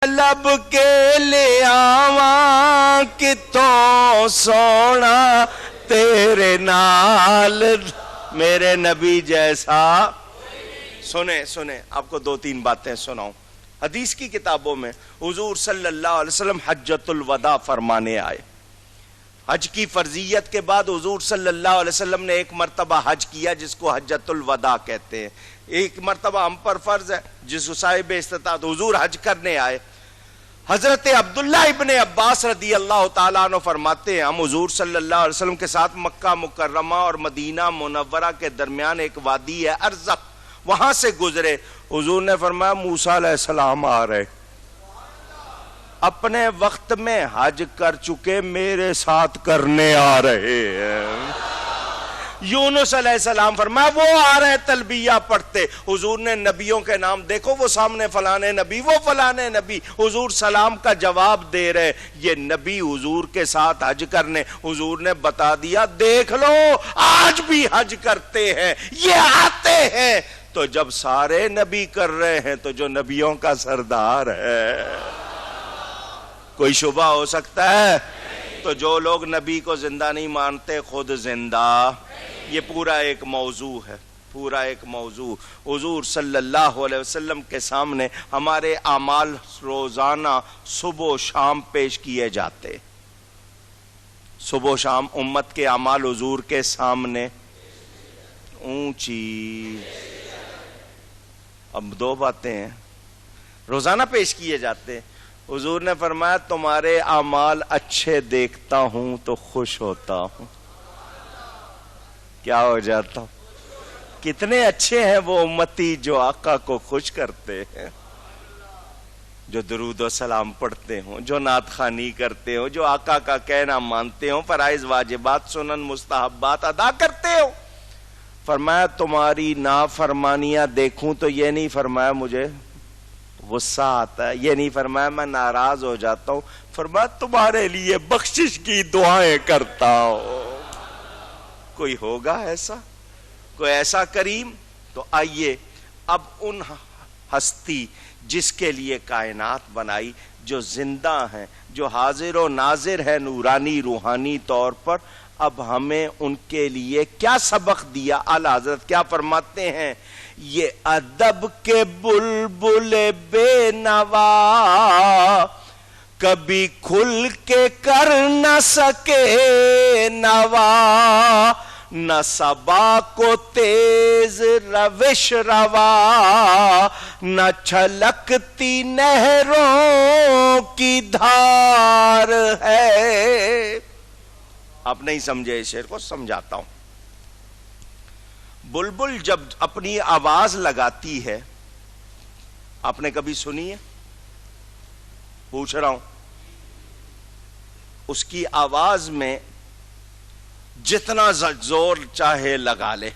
لب کے لے آواں کتوں سونا تیرے نال میرے نبی جیسا. سنیں آپ کو 2-3 باتیں سناؤں. حدیث کی کتابوں میں حضور صلی اللہ علیہ وسلم حجۃ الوداع فرمانے آئے. حج کی فرضیت کے بعد حضور صلی اللہ علیہ وسلم نے ایک مرتبہ حج کیا جس کو حجۃ الوداع کہتے ہیں. ایک مرتبہ ہم پر فرض ہے جس کو صاحب استطاعت حضور حج کرنے آئے. حضرت عبداللہ ابن عباس رضی اللہ تعالیٰ عنہ فرماتے ہیں ہم حضور صلی اللہ علیہ وسلم کے ساتھ مکہ مکرمہ اور مدینہ منورہ کے درمیان ایک وادی ہے ارزق، وہاں سے گزرے. حضور نے فرمایا موسیٰ علیہ السلام آ رہے، اپنے وقت میں حج کر چکے میرے ساتھ کرنے آ رہے ہیں. یونس علیہ السلام فرمایا وہ آ رہے تلبیہ پڑھتے. حضور نے نبیوں کے نام دیکھو، وہ سامنے فلانے نبی، وہ فلانے نبی. حضور سلام کا جواب دے رہے، یہ نبی حضور کے ساتھ حج کرنے. حضور نے بتا دیا دیکھ لو آج بھی حج کرتے ہیں، یہ آتے ہیں. تو جب سارے نبی کر رہے ہیں تو جو نبیوں کا سردار ہے کوئی شبہ ہو سکتا ہے؟ تو جو لوگ نبی کو زندہ نہیں مانتے خود زندہ. یہ پورا ایک موضوع ہے، پورا ایک موضوع. حضور صلی اللہ علیہ وسلم کے سامنے ہمارے اعمال روزانہ صبح و شام پیش کیے جاتے. صبح و شام امت کے اعمال حضور کے سامنے اونچی. اب 2 باتیں ہیں، روزانہ پیش کیے جاتے. حضور نے فرمایا تمہارے اعمال اچھے دیکھتا ہوں تو خوش ہوتا ہوں. کیا ہو جاتا ہوں؟ کتنے اچھے ہیں وہ امتی جو آقا کو خوش کرتے ہیں، جو درود و سلام پڑھتے ہوں، جو نعت خوانی کرتے ہوں، جو آقا کا کہنا مانتے ہوں، فرائض واجبات سنن مستحبات ادا کرتے ہوں. فرمایا تمہاری نافرمانیاں دیکھوں تو یہ نہیں فرمایا مجھے غصہ آتا ہے، یہ نہیں فرمایا میں ناراض ہو جاتا ہوں، فرمایا تمہارے لیے بخشش کی دعائیں کرتا ہوں. کوئی ہوگا ایسا؟ کوئی ایسا کریم؟ تو آئیے اب ان ہستی جس کے لیے کائنات بنائی، جو زندہ ہیں، جو حاضر و ناظر ہے نورانی روحانی طور پر، اب ہمیں ان کے لیے کیا سبق دیا. اعلیٰ حضرت کیا فرماتے ہیں؟ یہ ادب کے بلبل بے نوا کبھی کھل کے کر نہ سکے نوا، نہ صبا کو تیز روش روا، نہ چھلکتی نہروں کی دھار ہے. آپ نہیں سمجھے اس شعر کو، سمجھاتا ہوں. بلبل جب اپنی آواز لگاتی ہے، آپ نے کبھی سنی ہے؟ پوچھ رہا ہوں. اس کی آواز میں جتنا زور چاہے لگا لے،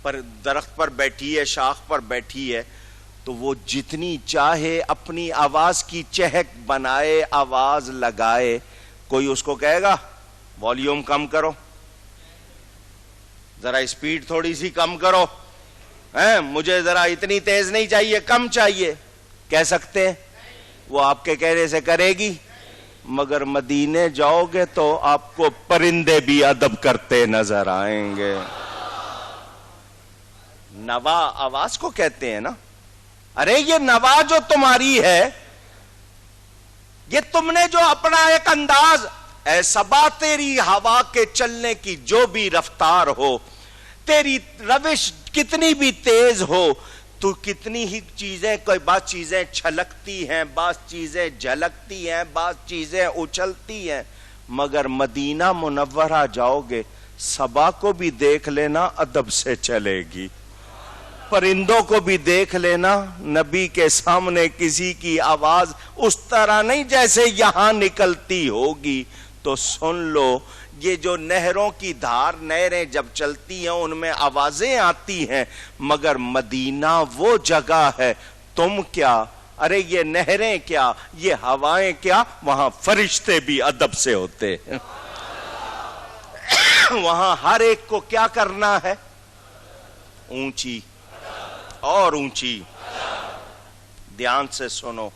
پر درخت پر بیٹھی ہے، شاخ پر بیٹھی ہے، تو وہ جتنی چاہے اپنی آواز کی چہک بنائے، آواز لگائے، کوئی اس کو کہے گا والیوم کم کرو، ذرا اسپیڈ تھوڑی سی کم کرو، مجھے ذرا اتنی تیز نہیں چاہیے، کم چاہیے؟ کہہ سکتے ہیں؟ وہ آپ کے کہنے سے کرے گی؟ مگر مدینے جاؤ گے تو آپ کو پرندے بھی ادب کرتے نظر آئیں گے. نوا آواز کو کہتے ہیں نا. ارے یہ نوا جو تمہاری ہے، یہ تم نے جو اپنا ایک انداز، اے صبا تیری ہوا کے چلنے کی جو بھی رفتار ہو، تیری روش کتنی بھی تیز ہو، تو کتنی ہی چیزیں، کوئی بعض چیزیں چھلکتی ہیں، بعض چیزیں جھلکتی ہیں، بعض چیزیں اچھلتی ہیں، مگر مدینہ منورہ جاؤ گے صبا کو بھی دیکھ لینا ادب سے چلے گی، پرندوں کو بھی دیکھ لینا. نبی کے سامنے کسی کی آواز اس طرح نہیں جیسے یہاں نکلتی ہوگی. تو سن لو، یہ جو نہروں کی دھار، نہریں جب چلتی ہیں ان میں آوازیں آتی ہیں، مگر مدینہ وہ جگہ ہے. تم کیا، ارے یہ نہریں کیا، یہ ہوائیں کیا، وہاں فرشتے بھی ادب سے ہوتے ہیں. وہاں ہر ایک کو کیا کرنا ہے؟ اونچی اور اونچی. دھیان سے سنو.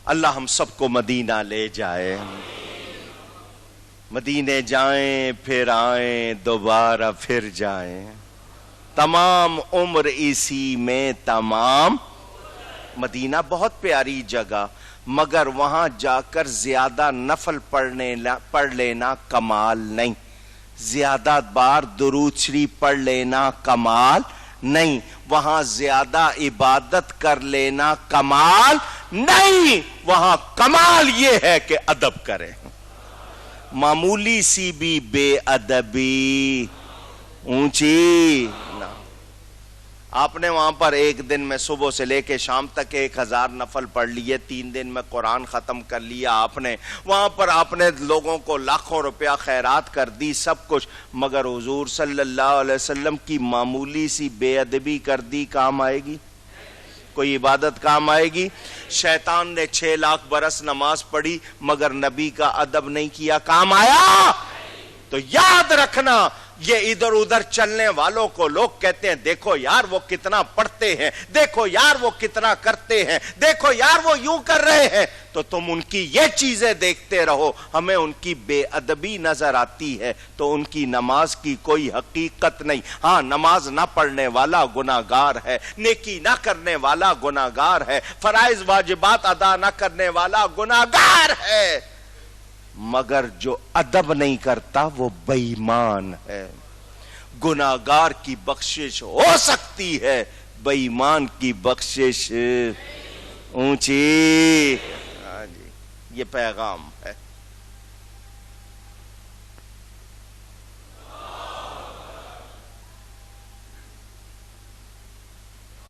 اللہ ہم سب کو مدینہ لے جائے، مدینے جائیں پھر آئیں دوبارہ پھر جائیں، تمام عمر اسی میں تمام۔ مدینہ بہت پیاری جگہ، مگر وہاں جا کر زیادہ نفل پڑھ لینا کمال نہیں، زیادہ بار درود شریف پڑھ لینا کمال نہیں، وہاں زیادہ عبادت کر لینا کمال نہیں، وہاں کمال یہ ہے کہ ادب کریں۔ معمولی سی بھی بے ادبی اونچی نہ۔ آپ نے وہاں پر ایک دن میں صبح سے لے کے شام تک 1000 نفل پڑھ لیے، 3 دن میں قرآن ختم کر لیا آپ نے، وہاں پر آپ نے لوگوں کو لاکھوں روپیہ خیرات کر دی، سب کچھ، مگر حضور صلی اللہ علیہ وسلم کی معمولی سی بے ادبی کر دی، کام آئے گی؟ کوئی عبادت کام آئے گی؟ شیطان نے 6 لاکھ برس نماز پڑھی مگر نبی کا ادب نہیں کیا، کام آیا؟ تو یاد رکھنا، یہ ادھر ادھر چلنے والوں کو لوگ کہتے ہیں دیکھو یار وہ کتنا پڑھتے ہیں، دیکھو یار وہ کتنا کرتے ہیں، دیکھو یار وہ یوں کر رہے ہیں، تو تم ان کی یہ چیزیں دیکھتے رہو، ہمیں ان کی بے ادبی نظر آتی ہے تو ان کی نماز کی کوئی حقیقت نہیں۔ ہاں نماز نہ پڑھنے والا گناہگار ہے، نیکی نہ کرنے والا گناہگار ہے، فرائض واجبات ادا نہ کرنے والا گناہگار ہے، مگر جو ادب نہیں کرتا وہ بے ایمان ہے۔ گناہگار کی بخشش ہو سکتی ہے، بے ایمان کی بخشش اونچی۔ ہاں جی، یہ پیغام ہے۔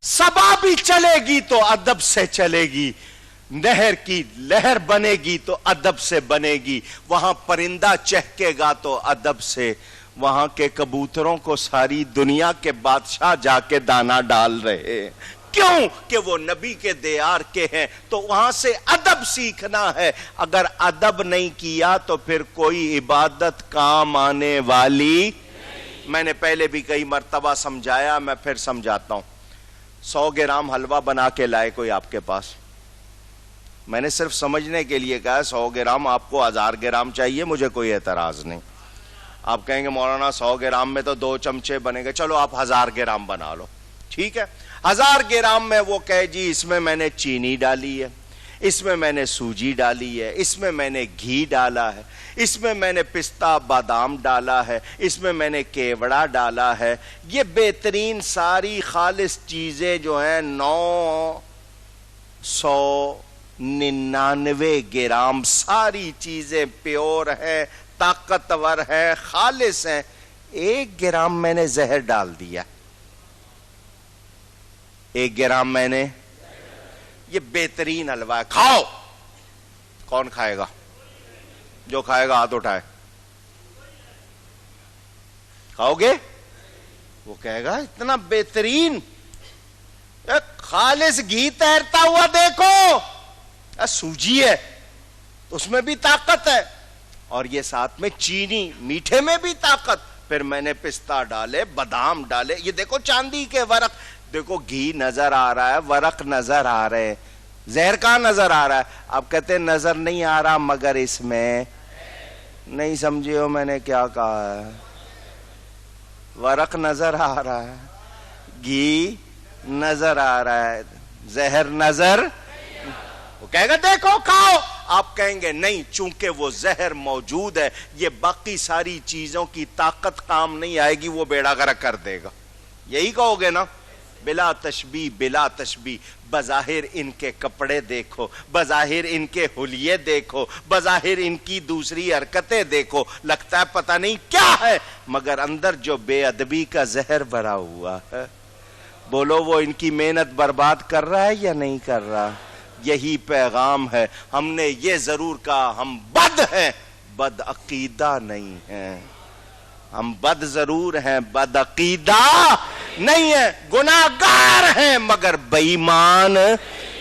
صبا بھی چلے گی تو ادب سے چلے گی، نہر کی لہر بنے گی تو ادب سے بنے گی، وہاں پرندہ چہکے گا تو ادب سے، وہاں کے کبوتروں کو ساری دنیا کے بادشاہ جا کے دانا ڈال رہے ہیں، کیوں کہ وہ نبی کے دیار کے ہیں، تو وہاں سے ادب سیکھنا ہے۔ اگر ادب نہیں کیا تو پھر کوئی عبادت کام آنے والی۔ میں نے پہلے بھی کئی مرتبہ سمجھایا، میں پھر سمجھاتا ہوں۔ 100 گرام حلوہ بنا کے لائے کوئی آپ کے پاس، میں نے صرف سمجھنے کے لیے کہا 100 گرام، آپ کو 1000 گرام چاہیے، مجھے کوئی اعتراض نہیں۔ آپ کہیں گے مولانا 100 گرام میں تو 2 چمچے بنے گے، چلو آپ 1000 گرام بنا لو، ٹھیک ہے۔ 1000 گرام میں وہ کہے جی اس میں میں نے چینی ڈالی ہے، اس میں میں نے سوجی ڈالی ہے، اس میں میں نے گھی ڈالا ہے، اس میں میں نے پستہ بادام ڈالا ہے، اس میں میں نے کیوڑا ڈالا ہے، یہ بہترین ساری خالص چیزیں جو ہیں 999 گرام ساری چیزیں پیور ہیں، طاقتور ہیں، خالص ہیں، 1 گرام میں نے زہر ڈال دیا، 1 گرام میں نے، یہ بہترین حلوہ ہے، کھاؤ۔ کون کھائے گا؟ جو کھائے گا ہاتھ اٹھائے۔ کھاؤ گے؟ وہ کہے گا اتنا بہترین، خالص گھی تیرتا ہوا دیکھو، سوجی ہے اس میں بھی طاقت ہے، اور یہ ساتھ میں چینی، میٹھے میں بھی طاقت، پھر میں نے پستہ ڈالے، بادام ڈالے، یہ دیکھو چاندی کے ورق، دیکھو گھی نظر آ رہا ہے، ورق نظر آ رہے ہیں، زہر کہاں نظر آ رہا ہے؟ آپ کہتے ہیں نظر نہیں آ رہا مگر اس میں نہیں سمجھے ہو میں نے کیا کہا ہے، ورق نظر آ رہا ہے، گھی نظر آ رہا ہے، زہر نظر، وہ کہے گا دیکھو کھاؤ، آپ کہیں گے نہیں، چونکہ وہ زہر موجود ہے، یہ باقی ساری چیزوں کی طاقت کام نہیں آئے گی، وہ بیڑا غرق کر دے گا، یہی کہو گے نا؟ بلا تشبیہ بلا تشبیہ، بظاہر ان کے کپڑے دیکھو، بظاہر ان کے حلیے دیکھو، بظاہر ان کی دوسری حرکتیں دیکھو، لگتا ہے پتہ نہیں کیا ہے، مگر اندر جو بے ادبی کا زہر بھرا ہوا ہے، بولو وہ ان کی محنت برباد کر رہا ہے یا نہیں کر رہا؟ یہی پیغام ہے۔ ہم نے یہ ضرور کہا ہم بد ہیں، بد عقیدہ نہیں ہیں، ہم بد ضرور ہیں، بد عقیدہ نہیں ہے، گناہگار ہیں مگر بے ایمان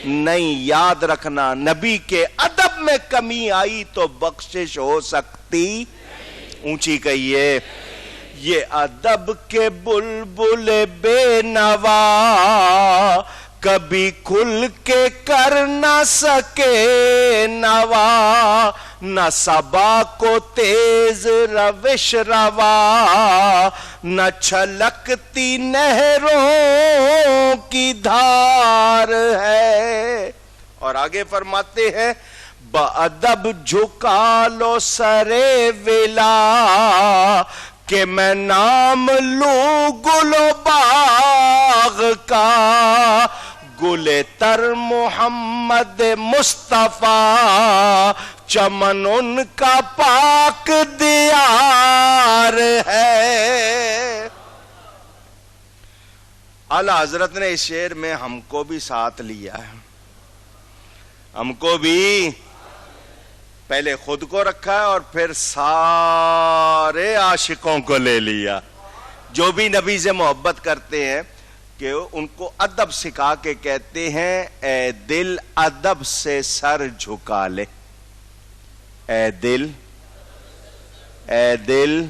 نہیں۔ یاد رکھنا، نبی کے ادب میں کمی آئی تو بخشش ہو سکتی، اونچی کہیے، یہ ادب کے بلبل بے نوا کبھی کھل کے کر نہ سکے نوا، نہ صبا کو تیز روش روا، نہ چھلکتی نہروں کی دھار ہے۔ اور آگے فرماتے ہیں بادب جھکا لو سرے ولا، کہ میں نام لوں گل و باغ کا، گل تر محمد مصطفیٰ، چمن ان کا پاک دیار ہے۔ اعلیٰ حضرت نے اس شعر میں ہم کو بھی ساتھ لیا ہے، ہم کو بھی پہلے خود کو رکھا ہے اور پھر سارے عاشقوں کو لے لیا، جو بھی نبی سے محبت کرتے ہیں کہ ان کو ادب سکھا کے کہتے ہیں اے دل ادب سے سر جھکا لے، اے دل، اے دل۔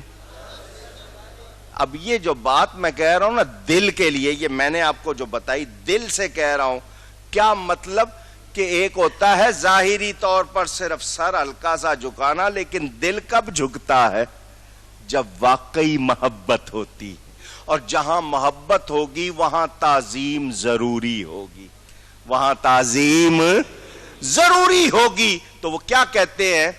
اب یہ جو بات میں کہہ رہا ہوں نا دل کے لیے، یہ میں نے آپ کو جو بتائی دل سے کہہ رہا ہوں، کیا مطلب کہ ایک ہوتا ہے ظاہری طور پر صرف سر ہلکا سا جھکانا، لیکن دل کب جھکتا ہے؟ جب واقعی محبت ہوتی، اور جہاں محبت ہوگی وہاں تعظیم ضروری ہوگی، وہاں تعظیم ضروری ہوگی۔ تو وہ کیا کہتے ہیں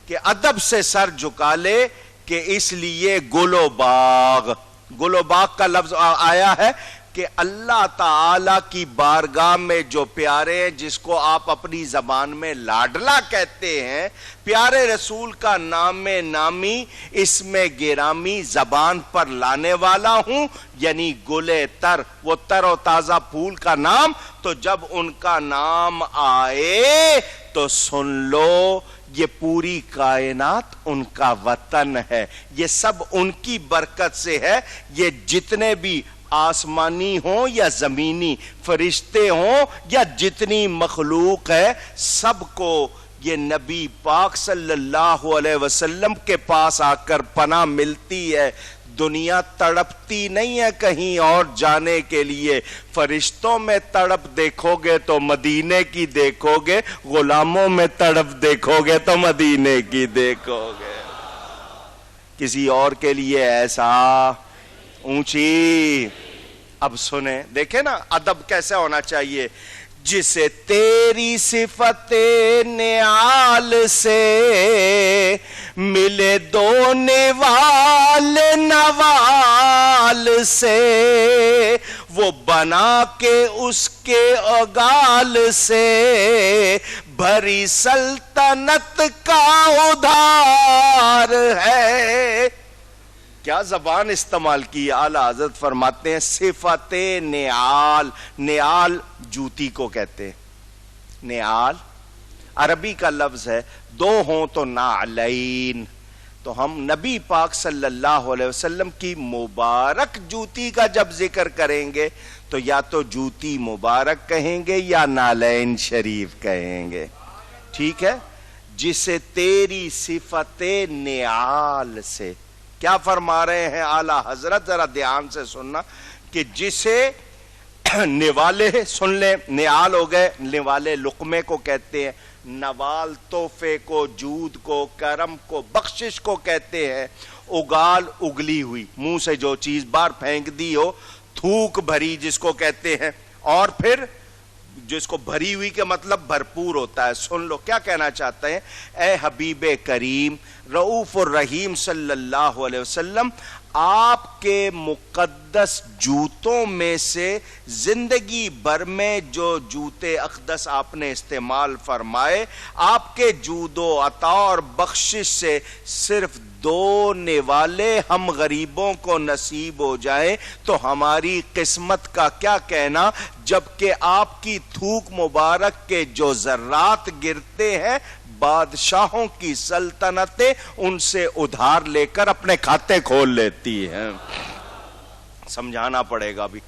کہ ادب سے سر جھکا لے، کہ اس لیے گل و باغ، گل و باغ کا لفظ آیا ہے کہ اللہ تعالی کی بارگاہ میں جو پیارے ہیں، جس کو آپ اپنی زبان میں لاڈلا کہتے ہیں، پیارے رسول کا نام نامی اس میں گرامی زبان پر لانے والا ہوں، یعنی گل تر، وہ تر و تازہ پھول کا نام، تو جب ان کا نام آئے تو سن لو یہ پوری کائنات ان کا وطن ہے، یہ سب ان کی برکت سے ہے۔ یہ جتنے بھی آسمانی ہوں یا زمینی، فرشتے ہوں یا جتنی مخلوق ہے، سب کو یہ نبی پاک صلی اللہ علیہ وسلم کے پاس آ کر پناہ ملتی ہے۔ دنیا تڑپتی نہیں ہے کہیں اور جانے کے لیے، فرشتوں میں تڑپ دیکھو گے تو مدینے کی دیکھو گے، غلاموں میں تڑپ دیکھو گے تو مدینے کی دیکھو گے، کسی اور کے لیے ایسا اونچی۔ اب سنیں، دیکھیں نا ادب کیسے ہونا چاہیے۔ جسے تیری صفت نعال سے ملے دو نوال نوال سے، وہ بنا کے اس کے اگال سے بھری سلطنت کا ادھار ہے۔ کیا زبان استعمال کی، اعلیٰ حضرت فرماتے ہیں صفت نعال، نعال جوتی کو کہتے ہیں، نعال عربی کا لفظ ہے، دو ہوں تو نعلین۔ تو ہم نبی پاک صلی اللہ علیہ وسلم کی مبارک جوتی کا جب ذکر کریں گے تو یا تو جوتی مبارک کہیں گے یا نعلین شریف کہیں گے، ٹھیک ہے۔ جسے تیری صفت نعال سے، کیا فرما رہے ہیں اعلیٰ حضرت، ذرا دھیان سے سننا، کہ جسے نوالے، سن لیں، نعال ہو گئے، نوالے لقمے کو کہتے ہیں، نوال تحفے کو، جود کو، کرم کو، بخشش کو کہتے ہیں، اگال اگلی ہوئی، منہ سے جو چیز باہر پھینک دی ہو، تھوک بھری جس کو کہتے ہیں، اور پھر جس کو بھری ہوئی کے مطلب بھرپور ہوتا ہے۔ سن لو کیا کہنا چاہتے ہیں، اے حبیب کریم رؤوف الرحیم صلی اللہ علیہ وسلم، آپ کے مقدس جوتوں میں سے زندگی بھر میں جو جوتے اقدس آپ نے استعمال فرمائے، آپ کے جود و عطا اور بخشش سے صرف دو نوالے ہم غریبوں کو نصیب ہو جائیں تو ہماری قسمت کا کیا کہنا، جبکہ آپ کی تھوک مبارک کے جو ذرات گرتے ہیں بادشاہوں کی سلطنتیں ان سے ادھار لے کر اپنے کھاتے کھول لیتی ہیں۔ سمجھانا پڑے گا بھی،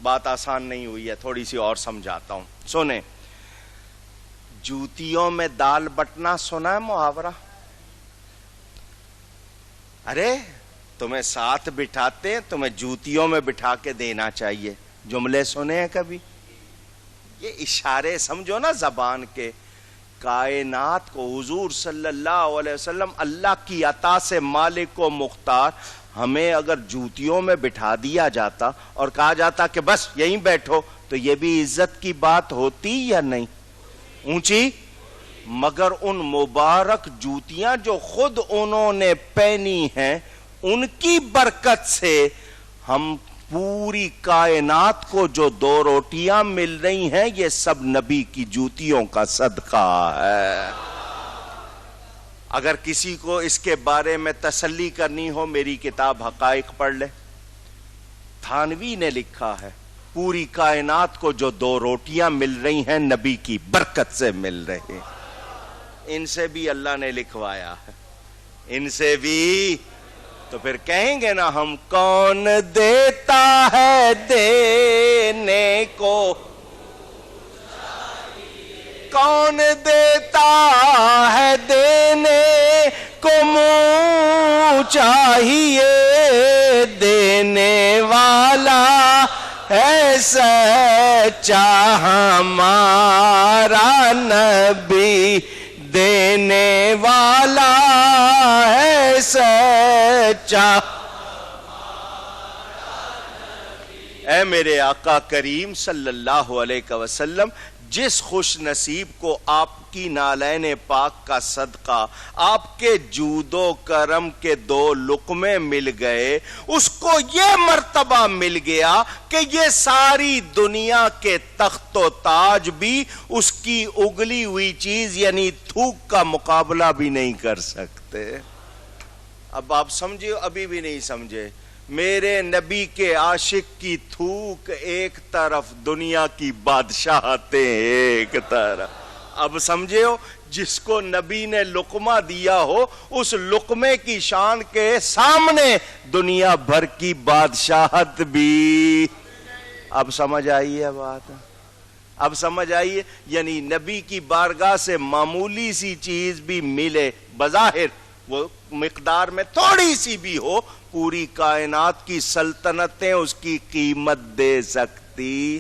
بات آسان نہیں ہوئی ہے، تھوڑی سی اور سمجھاتا ہوں، سنیں۔ جوتیوں میں دال بٹنا سنا ہے محاورہ؟ ارے تمہیں ساتھ بٹھاتے ہیں، تمہیں جوتیوں میں بٹھا کے دینا چاہیے، جملے سنے ہیں کبھی؟ یہ اشارے سمجھو نا زبان کے. کائنات کو حضور صلی اللہ علیہ وسلم اللہ کی عطا سے مالک و مختار، ہمیں اگر جوتیوں میں بٹھا دیا جاتا اور کہا جاتا کہ بس یہیں بیٹھو، تو یہ بھی عزت کی بات ہوتی یا نہیں؟ اونچی. مگر ان مبارک جوتیاں جو خود انہوں نے پہنی ہیں، ان کی برکت سے ہم پوری کائنات کو جو 2 روٹیاں مل رہی ہیں، یہ سب نبی کی جوتیوں کا صدقہ ہے. اگر کسی کو اس کے بارے میں تسلی کرنی ہو، میری کتاب حقائق پڑھ لے. تھانوی نے لکھا ہے پوری کائنات کو جو 2 روٹیاں مل رہی ہیں، نبی کی برکت سے مل رہی ہیں. ان سے بھی اللہ نے لکھوایا ہے، ان سے بھی. تو پھر کہیں گے نا ہم، کون دیتا ہے دینے کو، کون دیتا ہے دینے کو منہ چاہیے، دینے والا ہے سچا ہمارا نبی، دینے والا ہے سچا. اے میرے آقا کریم صلی اللہ علیہ وسلم، جس خوش نصیب کو آپ کی نالین پاک کا صدقہ، آپ کے جود و کرم کے 2 لقمے مل گئے، اس کو یہ مرتبہ مل گیا کہ یہ ساری دنیا کے تخت و تاج بھی اس کی اگلی ہوئی چیز یعنی تھوک کا مقابلہ بھی نہیں کر سکتے. اب آپ سمجھے؟ ابھی بھی نہیں سمجھے. میرے نبی کے عاشق کی تھوک ایک طرف، دنیا کی بادشاہتیں ایک طرف. اب سمجھے ہو؟ جس کو نبی نے لقمہ دیا ہو، اس لقمے کی شان کے سامنے دنیا بھر کی بادشاہت بھی. اب سمجھ آئی ہے بات؟ اب سمجھ آئیے. یعنی نبی کی بارگاہ سے معمولی سی چیز بھی ملے، بظاہر وہ مقدار میں تھوڑی سی بھی ہو، پوری کائنات کی سلطنتیں اس کی قیمت دے سکتی.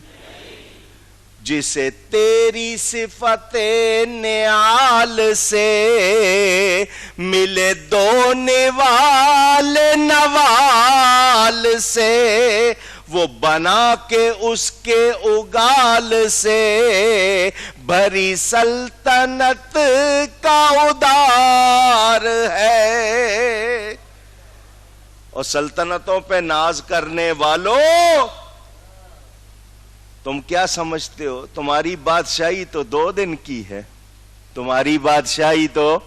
جسے تیری صفت نیال سے ملے 2 نوال نوال سے، وہ بنا کے اس کے اگال سے بھری سلطنت کا ادار ہے. اور سلطنتوں پہ ناز کرنے والوں، تم کیا سمجھتے ہو؟ تمہاری بادشاہی تو 2 دن کی ہے، تمہاری بادشاہی تو،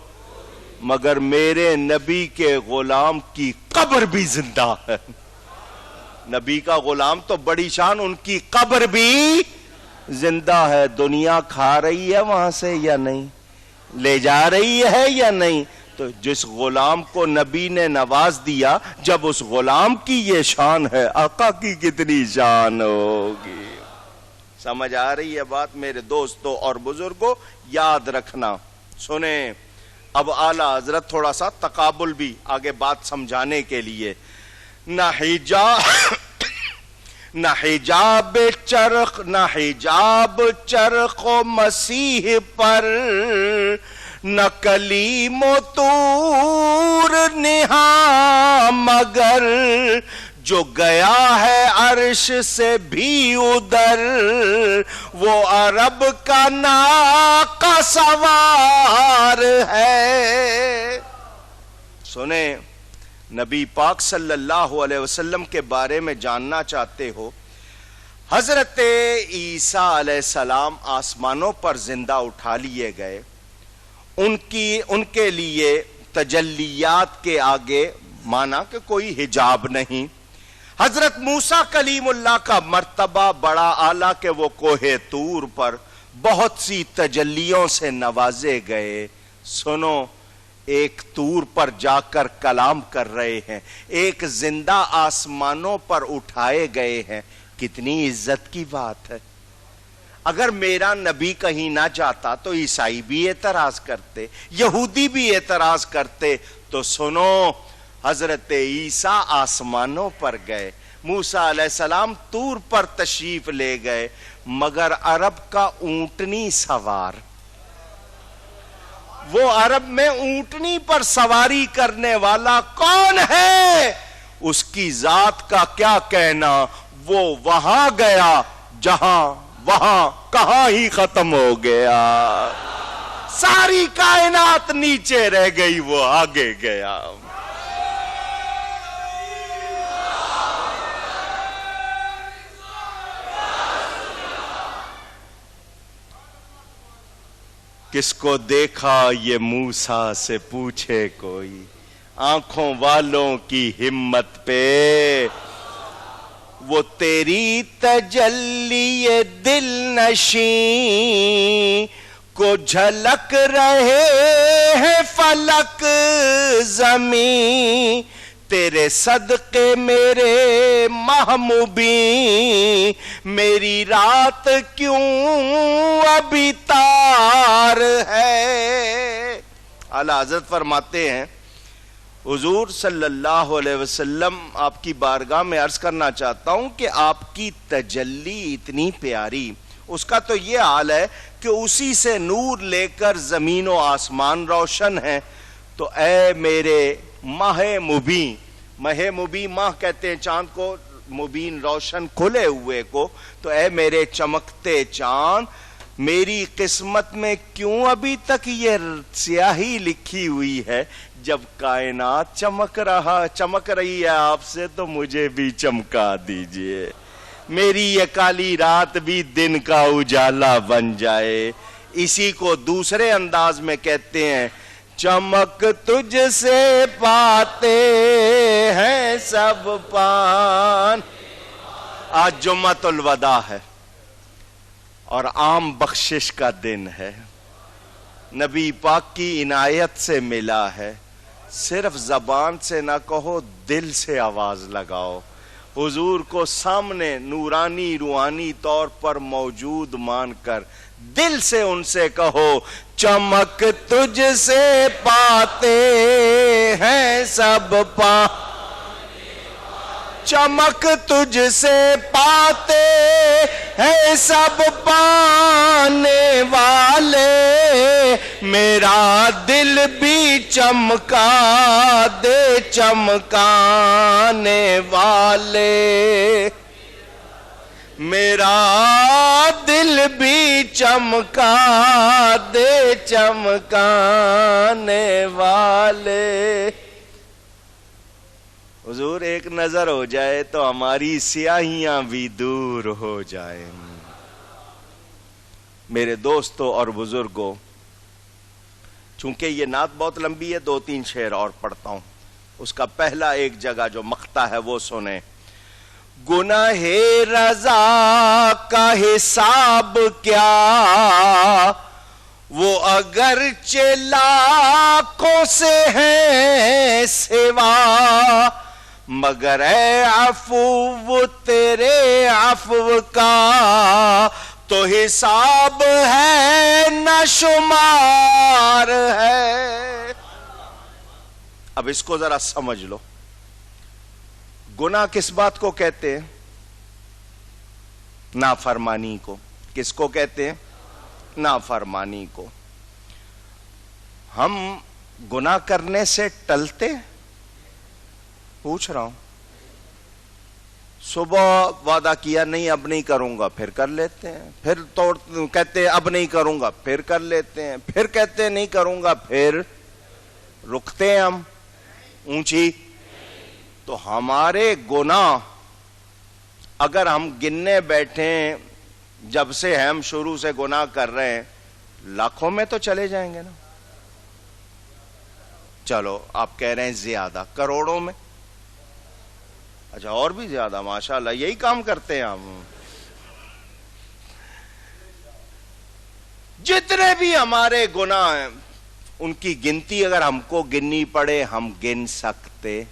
مگر میرے نبی کے غلام کی قبر بھی زندہ ہے. نبی کا غلام تو بڑی شان، ان کی قبر بھی زندہ ہے. دنیا کھا رہی ہے وہاں سے یا نہیں؟ لے جا رہی ہے یا نہیں؟ تو جس غلام کو نبی نے نواز دیا، جب اس غلام کی یہ شان ہے، آقا کی کتنی شان ہوگی. سمجھ آ رہی ہے بات میرے دوستوں اور بزرگوں؟ یاد رکھنا. سنیں اب اعلی حضرت تھوڑا سا تقابل بھی آگے بات سمجھانے کے لیے. نہ حجاب چرخ و مسیح پر، نہ کلیم و طور نہا، مگر جو گیا ہے عرش سے بھی ادھر، وہ عرب کا ناقہ سوار ہے. سنیں، نبی پاک صلی اللہ علیہ وسلم کے بارے میں جاننا چاہتے ہو؟ حضرت عیسیٰ علیہ السلام آسمانوں پر زندہ اٹھا لیے گئے. ان کے لیے تجلیات کے آگے مانا کہ کوئی حجاب نہیں. حضرت موسیٰ کلیم اللہ کا مرتبہ بڑا اعلیٰ کہ وہ کوہ طور پر بہت سی تجلیوں سے نوازے گئے. سنو، ایک طور پر جا کر کلام کر رہے ہیں، ایک زندہ آسمانوں پر اٹھائے گئے ہیں. کتنی عزت کی بات ہے. اگر میرا نبی کہیں نہ جاتا تو عیسائی بھی اعتراض کرتے، یہودی بھی اعتراض کرتے. تو سنو، حضرت عیسیٰ آسمانوں پر گئے، موسیٰ علیہ السلام طور پر تشریف لے گئے، مگر عرب کا اونٹنی سوار، وہ عرب میں اونٹنی پر سواری کرنے والا کون ہے، اس کی ذات کا کیا کہنا، وہ وہاں گیا جہاں وہاں کہاں ہی ختم ہو گیا، ساری کائنات نیچے رہ گئی، وہ آگے گیا۔ کس کو دیکھا یہ موسیٰ سے پوچھے کوئی، آنکھوں والوں کی ہمت پہ، وہ تیری تجلی دل نشیں کو جھلک رہے ہیں فلک زمین، تیرے صدقے میرے محبوبی، میری رات کیوں ابھی تار ہے۔ اعلیٰ حضرت فرماتے ہیں، حضور صلی اللہ علیہ وسلم آپ کی بارگاہ میں عرض کرنا چاہتا ہوں کہ آپ کی تجلی اتنی پیاری، اس کا تو یہ حال ہے کہ اسی سے نور لے کر زمین و آسمان روشن ہے، تو اے میرے ماہ مبین، ماہ مبین ماہ کہتے ہیں چاند کو، مبین روشن کھلے ہوئے کو، تو اے میرے چمکتے چاند، میری قسمت میں کیوں ابھی تک یہ سیاہی لکھی ہوئی ہے، جب کائنات چمک رہی ہے آپ سے، تو مجھے بھی چمکا دیجئے، میری یہ کالی رات بھی دن کا اجالا بن جائے۔ اسی کو دوسرے انداز میں کہتے ہیں، چمک تجھ سے پاتے ہیں سب پان۔ آج جمعۃ الوداع ہے اور عام بخشش کا دن ہے، نبی پاک کی عنایت سے ملا ہے، صرف زبان سے نہ کہو، دل سے آواز لگاؤ، حضور کو سامنے نورانی روحانی طور پر موجود مان کر دل سے ان سے کہو، چمک تجھ سے پاتے ہیں سب چمک تجھ سے پاتے ہیں سب پانے والے، میرا دل بھی چمکا دے چمکانے والے، میرا دل بھی چمکا دے چمکانے والے۔ حضور ایک نظر ہو جائے تو ہماری سیاہیاں بھی دور ہو جائیں۔ میرے دوستوں اور بزرگوں، چونکہ یہ نعت بہت لمبی ہے، 2-3 شعر اور پڑھتا ہوں۔ اس کا پہلا ایک جگہ جو مقطع ہے وہ سنیں۔ گناہ رضا کا حساب کیا، وہ اگرچہ لاکھوں سے ہے سوا، مگر اے عفو تیرے عفو کا تو حساب ہے نہ شمار ہے۔ اب اس کو ذرا سمجھ لو، گناہ کس بات کو کہتے ہیں؟ نافرمانی کو۔ کس کو کہتے ہیں؟ نافرمانی کو۔ ہم گناہ کرنے سے ٹلتے؟ پوچھ رہا ہوں۔ صبح وعدہ کیا نہیں اب نہیں کروں گا، پھر کر لیتے ہیں، پھر کہتے ہیں اب نہیں کروں گا، پھر کر لیتے ہیں، پھر کہتے ہیں نہیں کروں گا، پھر رکتے ہیں ہم اونچی؟ تو ہمارے گناہ اگر ہم گننے بیٹھیں جب سے ہم شروع سے گناہ کر رہے ہیں، لاکھوں میں تو چلے جائیں گے نا۔ چلو آپ کہہ رہے ہیں زیادہ، کروڑوں میں؟ اچھا اور بھی زیادہ، ماشاءاللہ یہی کام کرتے ہیں ہم۔ جتنے بھی ہمارے گناہ ہیں ان کی گنتی اگر ہم کو گننی پڑے ہم گن سکتے،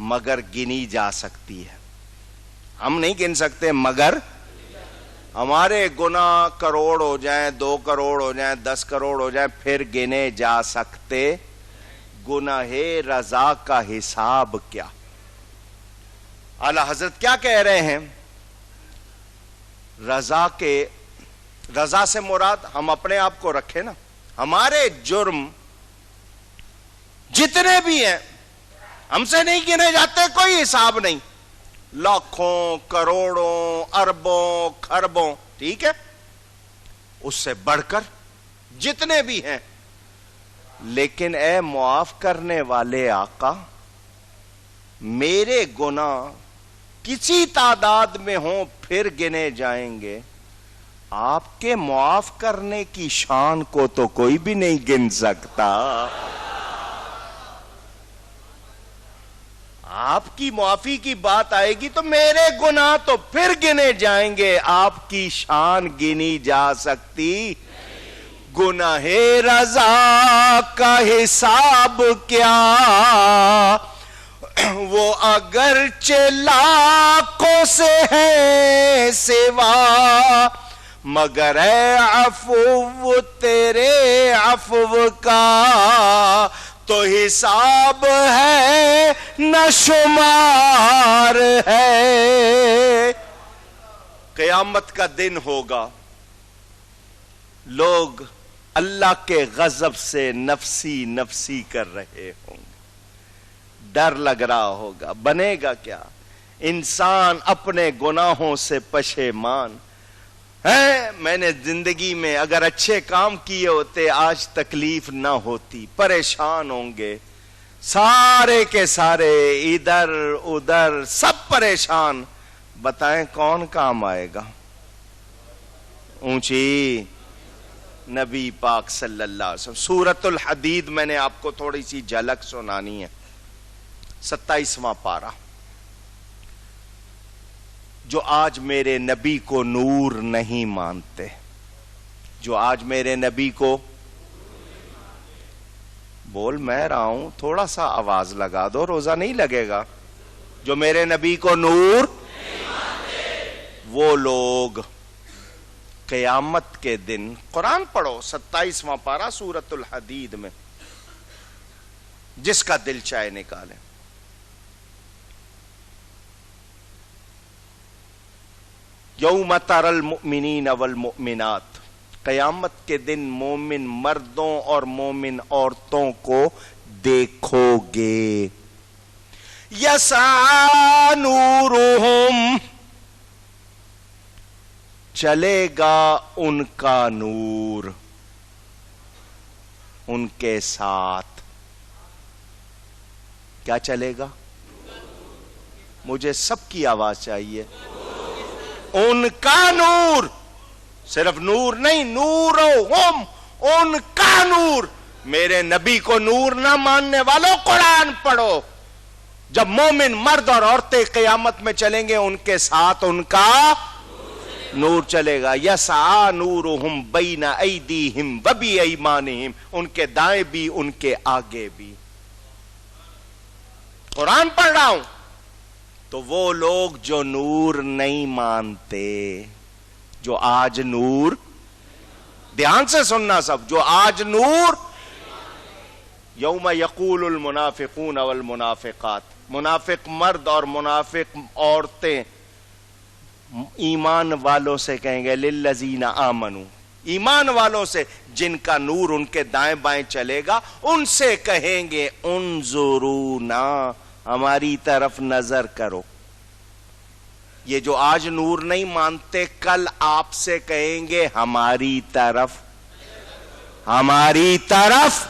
مگر گنی جا سکتی ہے۔ ہم نہیں گن سکتے مگر ہمارے گناہ کروڑ ہو جائیں، 2 کروڑ ہو جائیں، 10 کروڑ ہو جائیں، پھر گنے جا سکتے۔ گناہ رضا کا حساب کیا؟ اعلی حضرت کیا کہہ رہے ہیں؟ رضا سے مراد ہم اپنے آپ کو رکھیں نا، ہمارے جرم جتنے بھی ہیں ہم سے نہیں گنے جاتے، کوئی حساب نہیں، لاکھوں کروڑوں اربوں خربوں، ٹھیک ہے، اس سے بڑھ کر جتنے بھی ہیں، لیکن اے معاف کرنے والے آقا، میرے گناہ کسی تعداد میں ہوں پھر گنے جائیں گے، آپ کے معاف کرنے کی شان کو تو کوئی بھی نہیں گن سکتا۔ آپ کی معافی کی بات آئے گی تو میرے گناہ تو پھر گنے جائیں گے، آپ کی شان گنی جا سکتی؟ گناہ رضا کا حساب کیا، وہ اگرچہ لاکھوں سے ہے سوا، مگر اے عفو تیرے عفو کا تو حساب ہے نہ شمار ہے۔ قیامت کا دن ہوگا، لوگ اللہ کے غضب سے نفسی نفسی کر رہے ہوں گے، ڈر لگ رہا ہوگا، بنے گا کیا؟ انسان اپنے گناہوں سے پشیمان ہے، میں نے زندگی میں اگر اچھے کام کیے ہوتے آج تکلیف نہ ہوتی، پریشان ہوں گے، سارے کے سارے ادھر ادھر سب پریشان، بتائیں کون کام آئے گا؟ اونچی نبی پاک صلی اللہ علیہ وسلم۔ سورۃ الحدید میں نے آپ کو تھوڑی سی جھلک سنانی ہے، 27واں پارہ۔ جو آج میرے نبی کو نور نہیں مانتے، جو آج میرے نبی کو، بول میں رہا ہوں، تھوڑا سا آواز لگا دو، روزہ نہیں لگے گا۔ جو میرے نبی کو نور نہیں مانتے، وہ لوگ قیامت کے دن، قرآن پڑھو 27واں پارہ سورۃ الحدید میں، جس کا دل چاہے نکالے۔ یوم تر المؤمنین والمؤمنات، قیامت کے دن مومن مردوں اور مومن عورتوں کو دیکھو گے، یسعی نورہم، چلے گا ان کا نور ان کے ساتھ۔ کیا چلے گا؟ مجھے سب کی آواز چاہیے۔ ان کا نور، صرف نور نہیں، نورہم، ان کا نور۔ میرے نبی کو نور نہ ماننے والوں قرآن پڑھو، جب مومن مرد اور عورتیں قیامت میں چلیں گے ان کے ساتھ ان کا نور چلے گا۔ یسعی نورہم بین ایدیہم وبایمانہم، ان کے دائیں بھی ان کے آگے بھی۔ قرآن پڑھ رہا ہوں۔ تو وہ لوگ جو نور نہیں مانتے، جو آج نور، دھیان سے سننا سب، جو آج نور، یوم یقول المنافقون والمنافقات، منافق مرد اور منافق عورتیں ایمان والوں سے کہیں گے، للذین آمنوا، ایمان والوں سے جن کا نور ان کے دائیں بائیں چلے گا، ان سے کہیں گے انظرونا، ہماری طرف نظر کرو۔ یہ جو آج نور نہیں مانتے، کل آپ سے کہیں گے ہماری طرف، ہماری طرف۔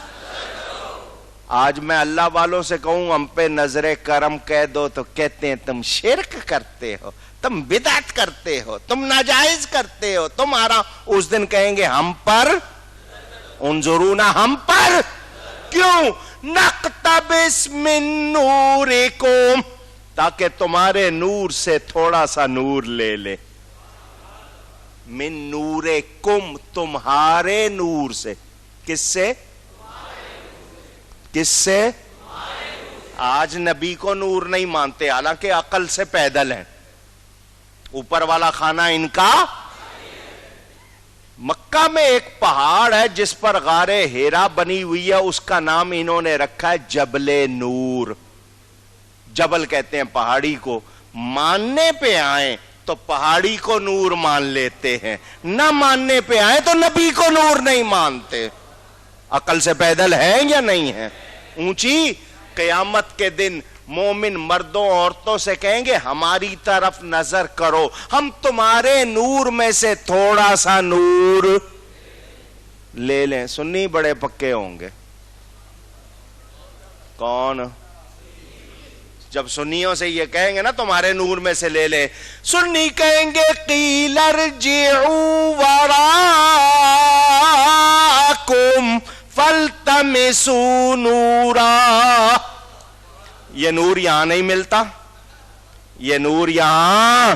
آج میں اللہ والوں سے کہوں ہم پہ نظر کرم کہہ دو تو کہتے ہیں تم شرک کرتے ہو، تم بدعت کرتے ہو، تم ناجائز کرتے ہو تمہارا۔ اس دن کہیں گے ہم پر انظرونا، ہم پر کیوں؟ نقتبس من نورکم، تاکہ تمہارے نور سے تھوڑا سا نور لے لے۔ من نورکم، تمہارے نور سے۔ کس سے؟ کس سے؟ آج نبی کو نور نہیں مانتے، حالانکہ عقل سے پیدل ہیں، اوپر والا کھانا ان کا۔ مکہ میں ایک پہاڑ ہے جس پر غار ہیرا بنی ہوئی ہے، اس کا نام انہوں نے رکھا ہے جبل نور۔ جبل کہتے ہیں پہاڑی کو، ماننے پہ آئیں تو پہاڑی کو نور مان لیتے ہیں، نہ ماننے پہ آئیں تو نبی کو نور نہیں مانتے۔ عقل سے پیدل ہیں یا نہیں ہیں؟ اونچی قیامت کے دن مومن مردوں عورتوں سے کہیں گے ہماری طرف نظر کرو، ہم تمہارے نور میں سے تھوڑا سا نور لے لیں۔ سنی بڑے پکے ہوں گے، کون؟ جب سنیوں سے یہ کہیں گے نا تمہارے نور میں سے لے لیں، سنی کہیں گے قیل ارجعوا وراءکم فالتمسوا نورا۔ یہ نور یہاں نہیں ملتا، یہ نور یہاں،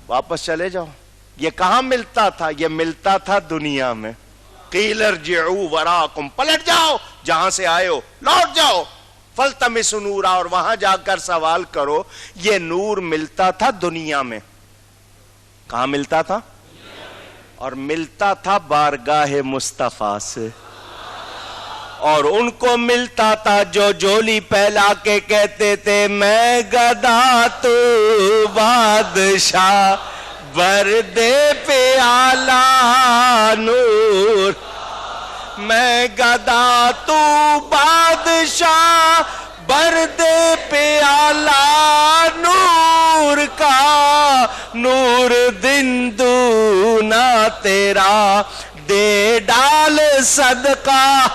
واپس چلے جاؤ۔ یہ کہاں ملتا تھا؟ یہ ملتا تھا دنیا میں۔ قیل ارجعوا وراءکم، پلٹ جاؤ جہاں سے آئے ہو، لوٹ جاؤ۔ فالتمسوا نورا، اور وہاں جا کر سوال کرو۔ یہ نور ملتا تھا دنیا میں، کہاں ملتا تھا؟ اور ملتا تھا بارگاہ مصطفیٰ سے، اور ان کو ملتا تھا جو جولی پھیلا کے کہتے تھے میں گدا تو بادشاہ، بردے پہ آلہ نور، میں گدا تو بادشاہ، بردے پہ آلہ نور کا، نور دن دونا تیرا، دے ڈال صدقہ۔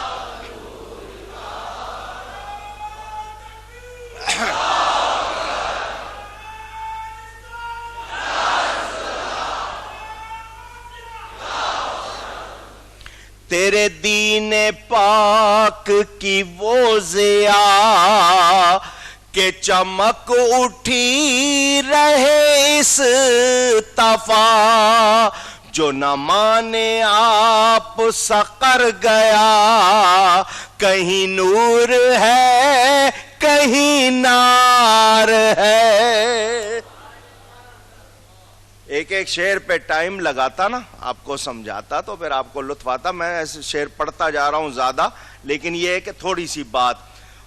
تیرے دین پاک کی وہ ضیاء کہ چمک اٹھی رہے اس طفا، جو نہ مانے آپ سقر گیا، کہیں نور ہے کہیں نار ہے۔ ایک ایک شعر پہ ٹائم لگاتا نا، آپ کو سمجھاتا تو پھر آپ کو لطف آتا۔ میں ایسے شعر پڑھتا جا رہا ہوں زیادہ، لیکن یہ ہے کہ تھوڑی سی بات،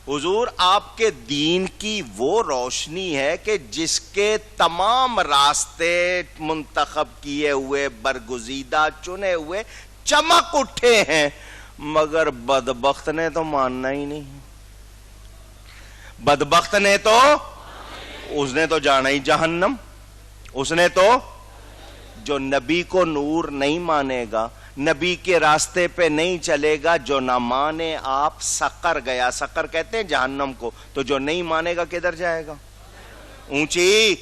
حضور آپ کے دین کی وہ روشنی ہے کہ جس کے تمام راستے منتخب کیے ہوئے، برگزیدہ چنے ہوئے چمک اٹھے ہیں، مگر بدبخت نے تو ماننا ہی نہیں۔ بدبخت نے تو، اس نے تو جانا ہی جہنم، اس نے تو، جو نبی کو نور نہیں مانے گا، نبی کے راستے پہ نہیں چلے گا، جو نہ مانے آپ سقر گیا۔ سقر کہتے ہیں جہنم کو، تو جو نہیں مانے گا کدھر جائے گا؟ اونچی،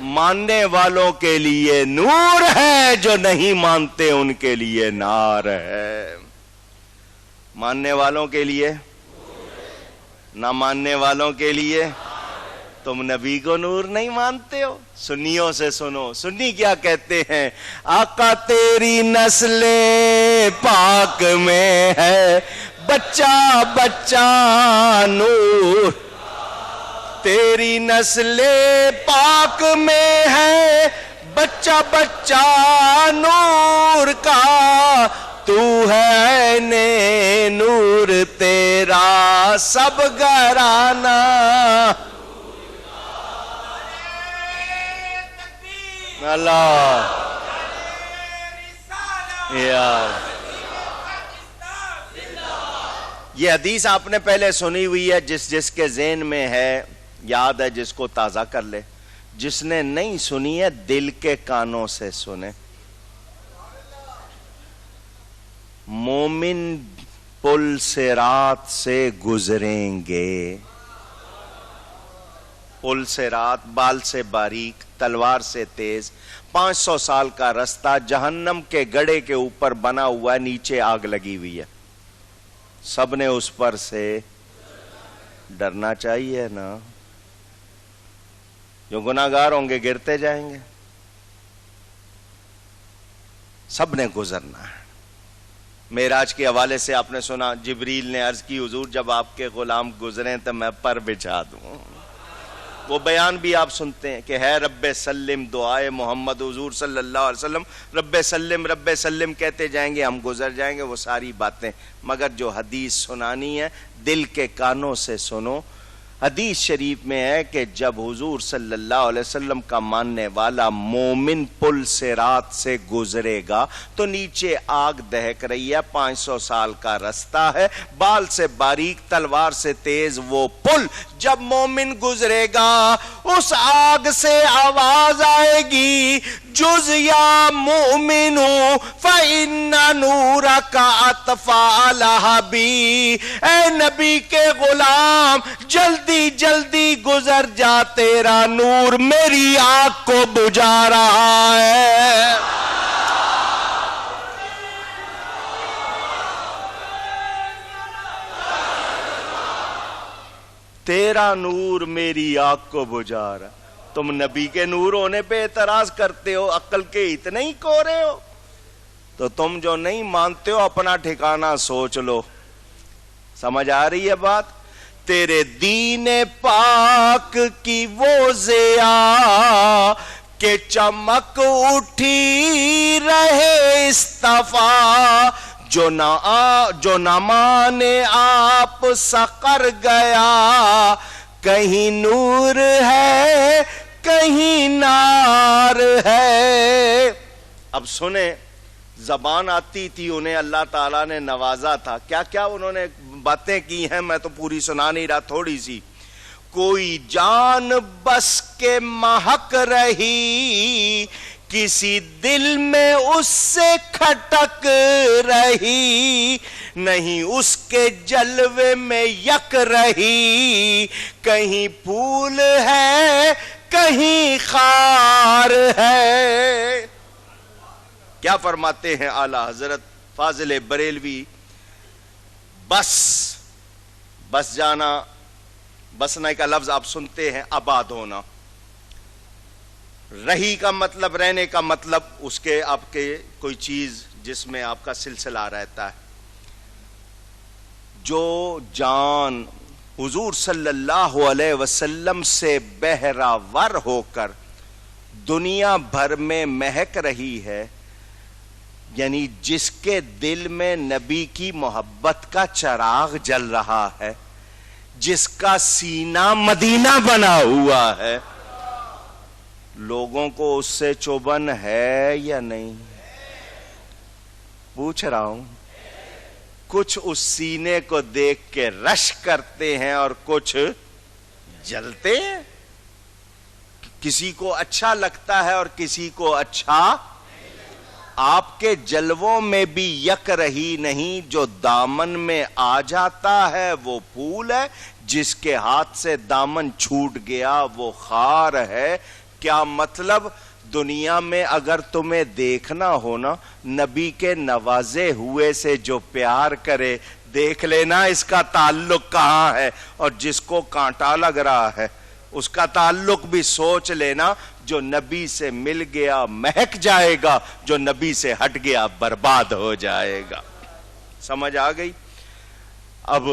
ماننے والوں کے لیے نور ہے، جو نہیں مانتے ان کے لیے نار ہے۔ ماننے والوں کے لیے، نہ ماننے والوں کے لیے۔ تم نبی کو نور نہیں مانتے ہو؟ سنیوں سے سنو، سنی کیا کہتے ہیں؟ آقا تیری نسل پاک میں ہے بچہ بچہ نور، تیری نسل پاک میں ہے بچہ بچہ نور کا، تو ہے نے نور تیرا سب گھرانہ۔ اللہ یار، یہ حدیث آپ نے پہلے سنی ہوئی ہے، جس کے ذہن میں ہے، یاد ہے، جس کو تازہ کر لے، جس نے نہیں سنی ہے دل کے کانوں سے سنے۔ مومن پل صراط سے گزریں گے، پل صراط، بال سے باریک تلوار سے تیز، 500 سال کا رستہ جہنم کے گڑھے کے اوپر بنا ہوا ہے، نیچے آگ لگی ہوئی ہے، سب نے اس پر سے ڈرنا چاہیے نا۔ جو گناہگار ہوں گے گرتے جائیں گے، سب نے گزرنا ہے۔ معراج کے حوالے سے آپ نے سنا، جبریل نے عرض کی حضور جب آپ کے غلام گزریں تو میں پر بچھا دوں۔ وہ بیان بھی آپ سنتے ہیں کہ ہے رب سلم دعائے محمد، حضور صلی اللہ علیہ وسلم رب سلم کہتے جائیں گے، ہم گزر جائیں گے، وہ ساری باتیں، مگر جو حدیث سنانی ہے دل کے کانوں سے سنو۔ حدیث شریف میں ہے کہ جب حضور صلی اللہ علیہ وسلم کا ماننے والا مومن پل صراط سے گزرے گا تو نیچے آگ دہک رہی ہے، 500 سال کا رستہ ہے، بال سے باریک تلوار سے تیز وہ پل، جب مومن گزرے گا اس آگ سے آواز آئے گی، جز یا مومنو فإن نورک اطفأ لہبی، اے نبی کے غلام جلدی جلدی گزر جا، تیرا نور میری آنکھ کو بجھا رہا ہے۔ تیرا نور میری آنکھ کو بجھا رہا۔ تم نبی کے نور ہونے پہ اعتراض کرتے ہو، عقل کے اتنے ہی کورے ہو؟ تو تم جو نہیں مانتے ہو اپنا ٹھکانہ سوچ لو۔ سمجھ آ رہی ہے بات؟ تیرے دین پاک کی وہ ضیاء کہ چمک اٹھی رہے استفا، جو نہ مانے آپ سقر گیا، کہیں نور ہے کہیں نار ہے۔ اب سنیں، زبان آتی تھی انہیں، اللہ تعالیٰ نے نوازا تھا، کیا کیا انہوں نے باتیں کی ہیں، میں تو پوری سنا نہیں رہا، تھوڑی سی۔ کوئی جان بس کے مہک رہی، کسی دل میں اس سے کھٹک رہی، نہیں اس کے جلوے میں یک رہی، کہیں پھول ہے کہیں خار ہے۔ کیا فرماتے ہیں اعلی حضرت فاضل بریلوی؟ بس جانا، بسنا کا لفظ آپ سنتے ہیں، آباد ہونا۔ رہی کا مطلب، رہنے کا مطلب اس کے آپ کے کوئی چیز جس میں آپ کا سلسلہ رہتا ہے۔ جو جان حضور صلی اللہ علیہ وسلم سے بہراور ہو کر دنیا بھر میں مہک رہی ہے، یعنی جس کے دل میں نبی کی محبت کا چراغ جل رہا ہے، جس کا سینہ مدینہ بنا ہوا ہے، لوگوں کو اس سے چوبن ہے یا نہیں؟ پوچھ رہا ہوں۔ کچھ اس سینے کو دیکھ کے رش کرتے ہیں اور کچھ جلتے ہیں۔ کسی کو اچھا لگتا ہے اور کسی کو اچھا۔ آپ کے جلووں میں بھی یک رہی نہیں، جو دامن میں آ جاتا ہے وہ پھول ہے، جس کے ہاتھ سے دامن چھوٹ گیا وہ خار ہے۔ کیا مطلب؟ دنیا میں اگر تمہیں دیکھنا ہو نا، نبی کے نوازے ہوئے سے جو پیار کرے، دیکھ لینا اس کا تعلق کہاں ہے، اور جس کو کانٹا لگ رہا ہے اس کا تعلق بھی سوچ لینا۔ جو نبی سے مل گیا مہک جائے گا، جو نبی سے ہٹ گیا برباد ہو جائے گا۔ سمجھ آ گئی؟ اب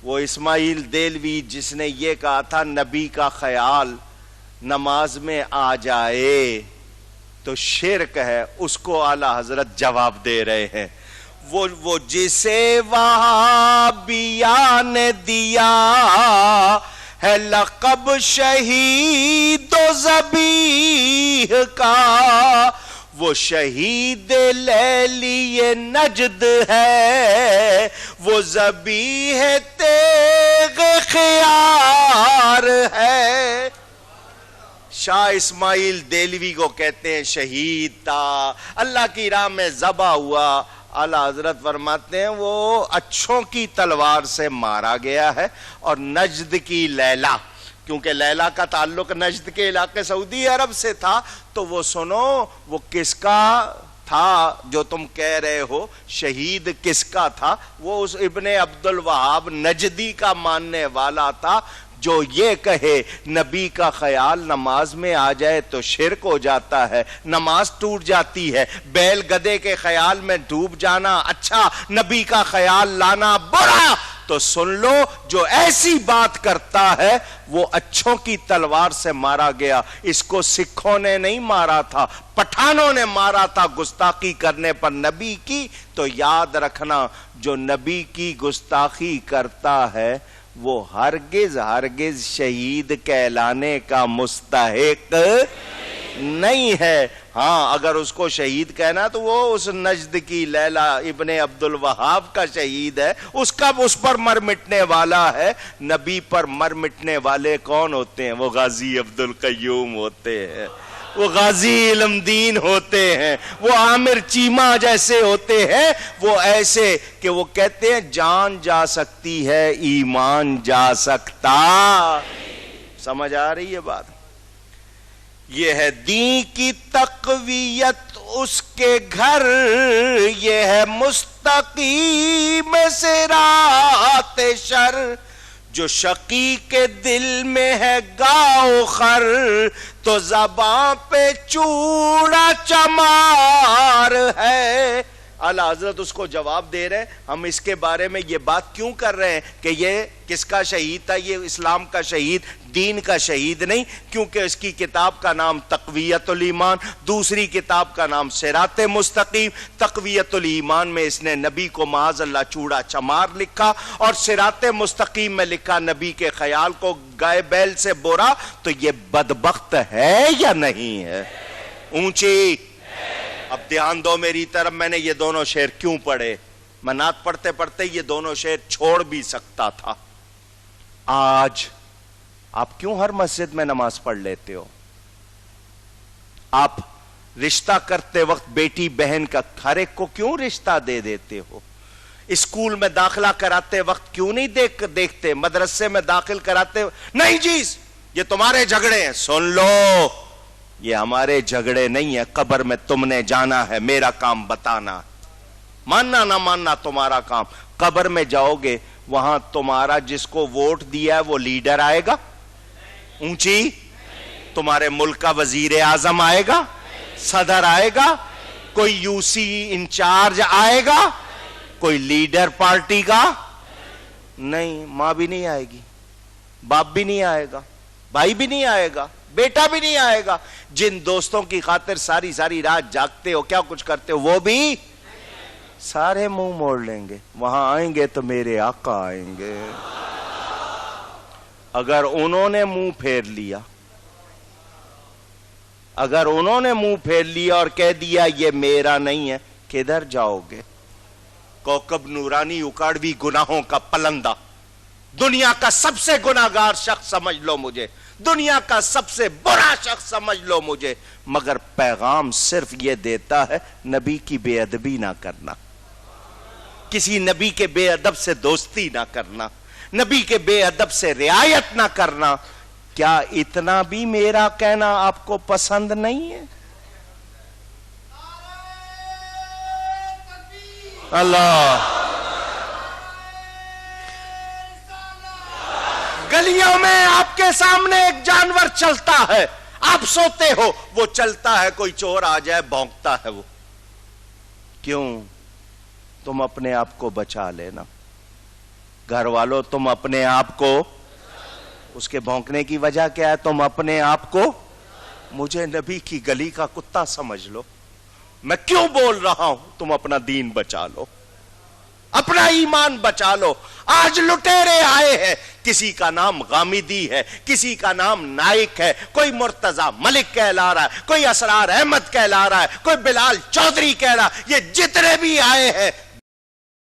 وہ اسماعیل دہلوی جس نے یہ کہا تھا نبی کا خیال نماز میں آ جائے تو شرک ہے، اس کو اعلی حضرت جواب دے رہے ہیں۔ وہ جسے وہابیہ نے دیا ہے لقب شہید و ذبیح کا، وہ شہید لیلی نجد ہے، وہ ذبیح تیغ خیار ہے۔ شاہ اسماعیل دہلوی کو کہتے ہیں شہید تھا، اللہ کی راہ میں ذبح ہوا۔ اعلی حضرت فرماتے ہیں وہ اچھوں کی تلوار سے مارا گیا ہے، اور نجد کی لیلا، کیونکہ لیلا کا تعلق نجد کے علاقے سعودی عرب سے تھا، تو وہ سنو وہ کس کا تھا جو تم کہہ رہے ہو شہید کس کا تھا؟ وہ اس ابن عبد الوہاب نجدی کا ماننے والا تھا، جو یہ کہے نبی کا خیال نماز میں آ جائے تو شرک ہو جاتا ہے، نماز ٹوٹ جاتی ہے۔ بیل گدے کے خیال میں ڈوب جانا اچھا، نبی کا خیال لانا برا۔ تو سن لو، جو ایسی بات کرتا ہے وہ اچھوں کی تلوار سے مارا گیا۔ اس کو سکھوں نے نہیں مارا تھا، پٹھانوں نے مارا تھا گستاخی کرنے پر نبی کی۔ تو یاد رکھنا، جو نبی کی گستاخی کرتا ہے وہ ہرگز ہرگز شہید کہلانے کا مستحق نہیں ہے. ہاں اگر اس کو شہید کہنا تو وہ اس نجد کی لیلا ابن عبد الوہاب کا شہید ہے, اس پر مر مٹنے والا ہے. نبی پر مر مٹنے والے کون ہوتے ہیں؟ وہ غازی عبد القیوم ہوتے ہیں, وہ غازی علم دین ہوتے ہیں, وہ عامر چیمہ جیسے ہوتے ہیں, وہ ایسے کہ وہ کہتے ہیں جان جا سکتی ہے ایمان جا سکتا. سمجھ آ رہی ہے بات؟ یہ ہے دین کی تقویت اس کے گھر, یہ ہے مستقیم صراط شر. جو شقی کے دل میں ہے گاؤ خر, تو زباں پہ چوڑا چمار ہے. اعلیٰ حضرت اس کو جواب دے رہے ہیں, ہم اس کے بارے میں یہ بات کیوں کر رہے ہیں کہ یہ کس کا شہید تھا؟ یہ اسلام کا شہید, دین کا شہید نہیں, کیونکہ اس کی کتاب کا نام تقویت الایمان, دوسری کتاب کا نام صراط مستقیم. تقویت الایمان میں اس نے نبی کو معاذ اللہ چوڑا چمار لکھا, اور صراط مستقیم میں لکھا نبی کے خیال کو گائے بیل سے برا. تو یہ بدبخت ہے یا نہیں ہے؟ اونچی. اب دھیان دو میری طرف, میں نے یہ دونوں شعر کیوں پڑھے؟ میں نعت پڑھتے پڑھتے یہ دونوں شعر چھوڑ بھی سکتا تھا. آج آپ کیوں ہر مسجد میں نماز پڑھ لیتے ہو؟ آپ رشتہ کرتے وقت بیٹی بہن کا ہر ایک کو کیوں رشتہ دے دیتے ہو؟ اسکول میں داخلہ کراتے وقت کیوں نہیں دیکھتے؟ مدرسے میں داخل کراتے نہیں جی یہ تمہارے جھگڑے ہیں. سن لو, یہ ہمارے جھگڑے نہیں ہیں. قبر میں تم نے جانا ہے, میرا کام بتانا, ماننا نہ ماننا تمہارا کام. قبر میں جاؤ گے, وہاں تمہارا جس کو ووٹ دیا ہے وہ لیڈر آئے گا؟ اونچی. تمہارے ملک کا وزیر اعظم آئے گا؟ صدر آئے گا؟ کوئی یو سی انچارج آئے گا؟ کوئی لیڈر پارٹی کا؟ نہیں. ماں بھی نہیں آئے گی, باپ بھی نہیں آئے گا, بھائی بھی نہیں آئے گا, بیٹا بھی نہیں آئے گا. جن دوستوں کی خاطر ساری ساری رات جاگتے ہو, کیا کچھ کرتے ہو, وہ بھی سارے منہ موڑ لیں گے. وہاں آئیں گے تو میرے آقا آئیں گے. اگر انہوں نے منہ پھیر لیا, اگر انہوں نے منہ پھیر لیا اور کہہ دیا یہ میرا نہیں ہے, کدھر جاؤ گے؟ کوکب نورانی اکاڑوی گناہوں کا پلندہ, دنیا کا سب سے گناہگار شخص سمجھ لو مجھے, دنیا کا سب سے برا شخص سمجھ لو مجھے, مگر پیغام صرف یہ دیتا ہے نبی کی بے ادبی نہ کرنا, کسی نبی کے بے ادب سے دوستی نہ کرنا, نبی کے بے ادب سے رعایت نہ کرنا. کیا اتنا بھی میرا کہنا آپ کو پسند نہیں ہے؟ اللہ. گلیوں میں آپ کے سامنے ایک جانور چلتا ہے, آپ سوتے ہو, وہ چلتا ہے, کوئی چور آ جائے بھونکتا ہے, وہ کیوں؟ تم اپنے آپ کو بچا لینا. گھر والوں تم اپنے آپ کو, اس کے بھونکنے کی وجہ کیا ہے؟ تم اپنے آپ کو, مجھے نبی کی گلی کا کتا سمجھ لو, میں کیوں بول رہا ہوں, تم اپنا دین بچا لو, اپنا ایمان بچا لو. آج لٹیرے آئے ہیں, کسی کا نام غامدی ہے, کسی کا نام نائک ہے, کوئی مرتضی ملک کہلا رہا ہے, کوئی اسرار احمد کہلا رہا ہے, کوئی بلال چودھری کہہ رہا ہے. یہ جتنے بھی آئے ہیں